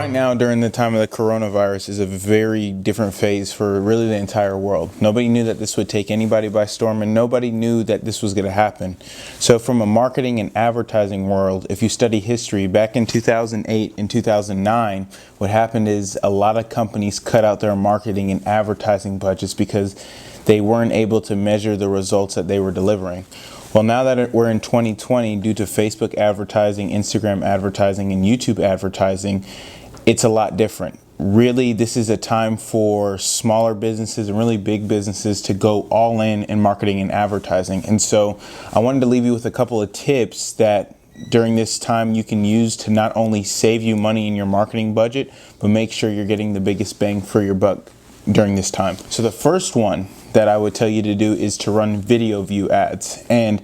Right now, during the time of the coronavirus, is a very different phase for really the entire world. Nobody knew that this would take anybody by storm, and nobody knew that this was going to happen. So from a marketing and advertising world, if you study history, back in 2008 and 2009, what happened is a lot of companies cut out their marketing and advertising budgets because they weren't able to measure the results that they were delivering. Well, now that we're in 2020, due to Facebook advertising, Instagram advertising, and YouTube advertising, it's a lot different. Really, this is a time for smaller businesses and really big businesses to go all in marketing and advertising. And so I wanted to leave you with a couple of tips that during this time you can use to not only save you money in your marketing budget, but make sure you're getting the biggest bang for your buck during this time. So the first one that I would tell you to do is to run video view ads. And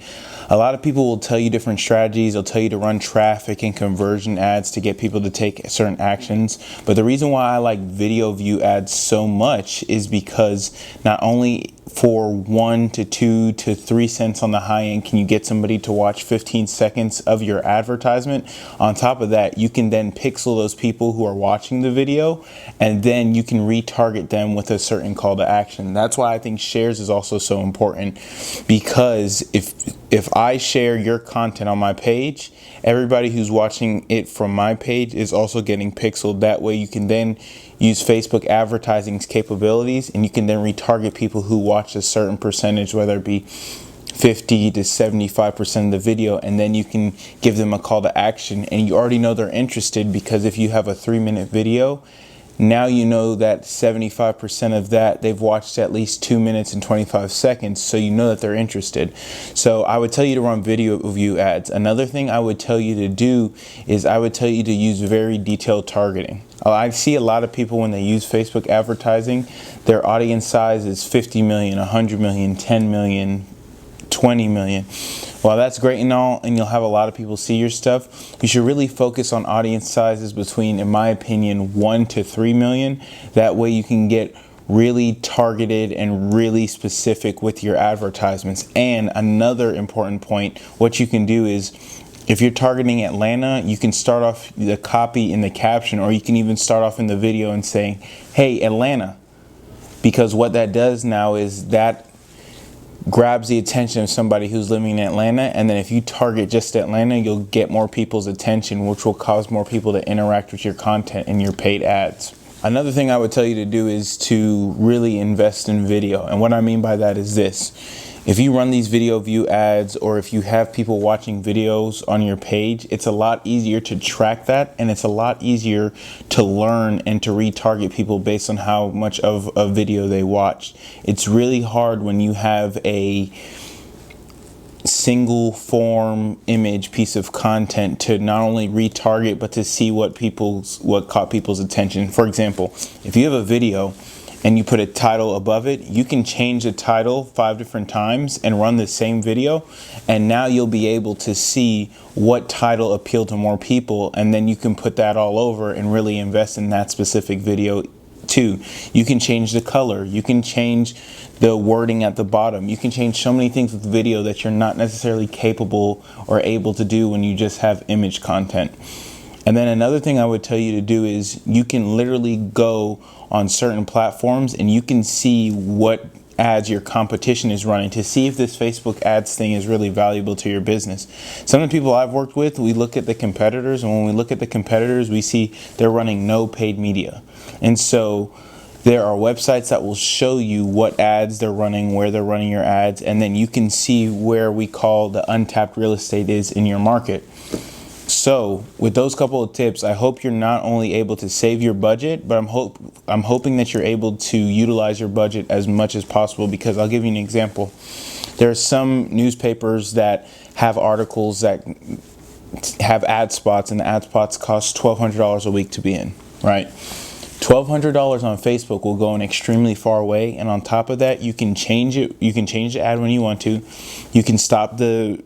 a lot of people will tell you different strategies. They'll tell you to run traffic and conversion ads to get people to take certain actions. But the reason why I like video view ads so much is because not only for 1 to 2 to 3 cents on the high end can you get somebody to watch 15 seconds of your advertisement. On top of that, you can then pixel those people who are watching the video, and then you can retarget them with a certain call to action. That's why I think shares is also so important, because if I share your content on my page, everybody who's watching it from my page is also getting pixeled. That way you can then use Facebook advertising's capabilities, and you can then retarget people who watch a certain percentage, whether it be 50 to 75% of the video, and then you can give them a call to action, and you already know they're interested, because if you have a 3-minute video, now you know that 75% of that they've watched at least 2 minutes and 25 seconds, so you know that they're interested. So I would tell you to run video view ads. Another thing I would tell you to do is I would tell you to use very detailed targeting. I see a lot of people when they use Facebook advertising, their audience size is 50 million, 100 million, 10 million, 20 million. While that's great and all, and you'll have a lot of people see your stuff, you should really focus on audience sizes between, in my opinion, 1 to 3 million. That way you can get really targeted and really specific with your advertisements. And another important point, what you can do is, if you're targeting Atlanta, you can start off the copy in the caption, or you can even start off in the video and saying, "Hey, Atlanta," because what that does now is that grabs the attention of somebody who's living in Atlanta, and then if you target just Atlanta, you'll get more people's attention, which will cause more people to interact with your content and your paid ads. Another thing I would tell you to do is to really invest in video. And what I mean by that is this. If you run these video view ads, or if you have people watching videos on your page, it's a lot easier to track that, and it's a lot easier to learn and to retarget people based on how much of a video they watched. It's really hard when you have a single form image piece of content to not only retarget, but to see what caught people's attention. For example, if you have a video and you put a title above it, you can change the title 5 different times and run the same video, and now you'll be able to see what title appealed to more people, and then you can put that all over and really invest in that specific video too. You can change the color, you can change the wording at the bottom, you can change so many things with video that you're not necessarily capable or able to do when you just have image content. And then another thing I would tell you to do is you can literally go on certain platforms and you can see what ads your competition is running to see if this Facebook ads thing is really valuable to your business. Some of the people I've worked with, we look at the competitors, and when we look at the competitors, we see they're running no paid media. And so there are websites that will show you what ads they're running, where they're running your ads, and then you can see where we call the untapped real estate is in your market. So with those couple of tips, I hope you're not only able to save your budget, but I'm hoping that you're able to utilize your budget as much as possible, because I'll give you an example. There are some newspapers that have articles that have ad spots, and the ad spots cost $1,200 a week to be in, right? $1,200 on Facebook will go an extremely far way, and on top of that, you can change it. You can change the ad when you want to. You can stop the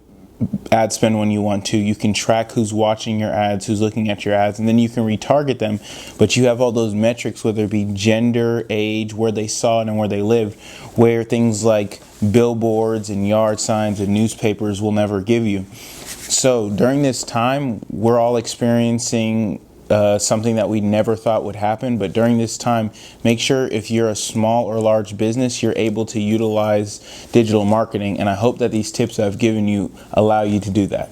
ad spend when you want to. You can track who's watching your ads, who's looking at your ads, and then you can retarget them. But you have all those metrics, whether it be gender, age, where they saw it, and where they live, where things like billboards and yard signs and newspapers will never give you. So during this time, we're all experiencing something that we never thought would happen. But during this time, make sure if you're a small or large business, you're able to utilize digital marketing. And I hope that these tips I've given you allow you to do that.